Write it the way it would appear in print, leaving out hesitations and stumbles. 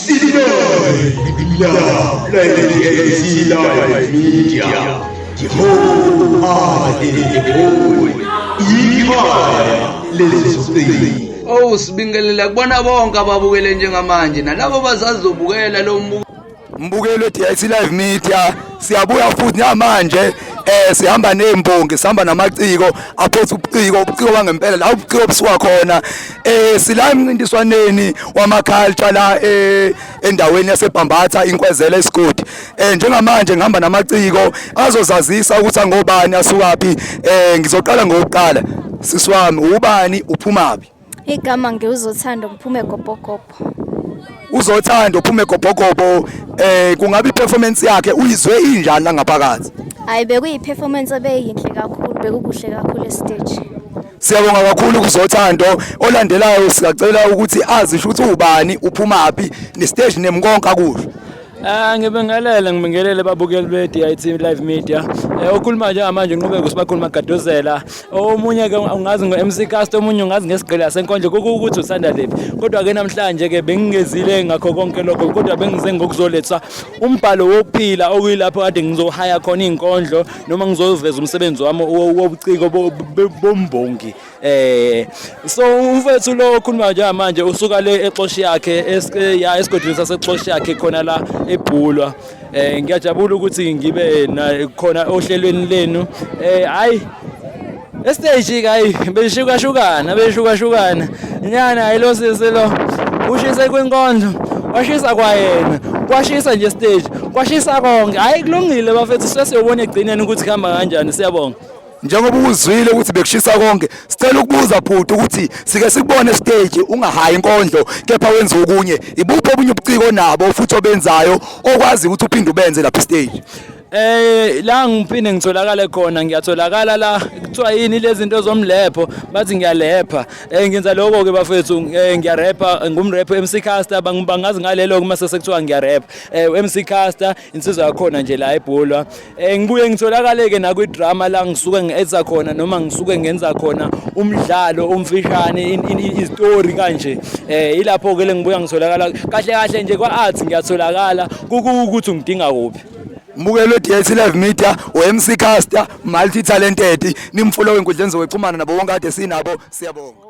Live Media. Oh sibingelela kubona bonke ababukele njengamanje nalabo bazazobukela lo mbukelo weDIT Live Media siyabuya futhi namanje sihamba nembongi sihamba namaciko aphethe ubuciko bangempela la ubuciko busuka khona sila emncintiswaneni wamaculture la endaweni yaseBhambatha inkwezela eSigodi njengamanje ngihamba namaciko azozazisa ukuthi angobani asukaphi ngizoqala ngokuqala sisiwami ubani uphumaphi igama ngiuzothanda ngiphume gobhogobo uzothanda uphume gobhogobo kungabe iperformance yakhe uyizwe injani la ngaphakathi hayi bekuyiperformance ebeyinhle kakhulu bekukuhle kakhulu estage siyabonga kakhulu kuzothando olandelayo siyacela ukuthi azisho ukuthi ubani uphumaphi nestage nemkonka kusho ngibingelele babukeli beDIT Live Media okhuluma nje manje ngiqhubeka usibakhuluma magadozela omunye ke ungazi ngoMC Cast omunye ungazi ngesigqila senkondlo ukuthi usanda lephi kodwa ke namhlanje ke bengingezile ngakho konke lokho kodwa bengize ngokuzoletha umbhalo wokuphila okuyilapho kade ngizohaya khona inkondlo noma ngizoveza umsebenzi wami wobuciko bombongi so umfethu lo okhuluma nje manje usuka le exoshi yakhe esigodini sasexoshi yakhe khona la eBhulwa ngiyajabula ukuthi ngibe khona ohlelweni lenu hayi estage hayi beshukashukana nyana ayilo siselo ushise kwinkondlo washisa kwayena kwashisa nje stage kwashisa konke hayi kulungile bafethu sesiyobona egcineni ukuthi khamba kanjani siyabonga njengoba uzwile ukuthi bekushisa konke sicela ukubuza bhuti ukuthi sike sikubone stage ungahayi inkondlo kepha wenza okunye ibuphi obunye ubuciko nabo futhi obenzayo okwazi ukuthi uphinde ubenze lapha stage la ngiphinde ngitholakala khona ngiyatholakala la kuthiwa yini lezi zinto zomlepho bathi ngiyalepha ngenza lokho ke bafethu ngiyarapper ngumrapper MC Caster bangazi ngalelo kuma sekuthiwa ngiyarapper MC Caster insizwa yakhona nje la eBhulwa ngibuye ngitholakale ke na kwi drama la ngisuke ngienza khona noma ngisuke ngenza khona umdlalo umfishane istory kanje ilapho ke ngibuya ngitholakala kahle nje kwa arts ngiyatholakala ukuthi ngidinga kuphi mbukelo weDIT Live Media uMC Caster multi talented nimfollow enkundleni zokuxhumana nabo bonke kade sinabo siyabonga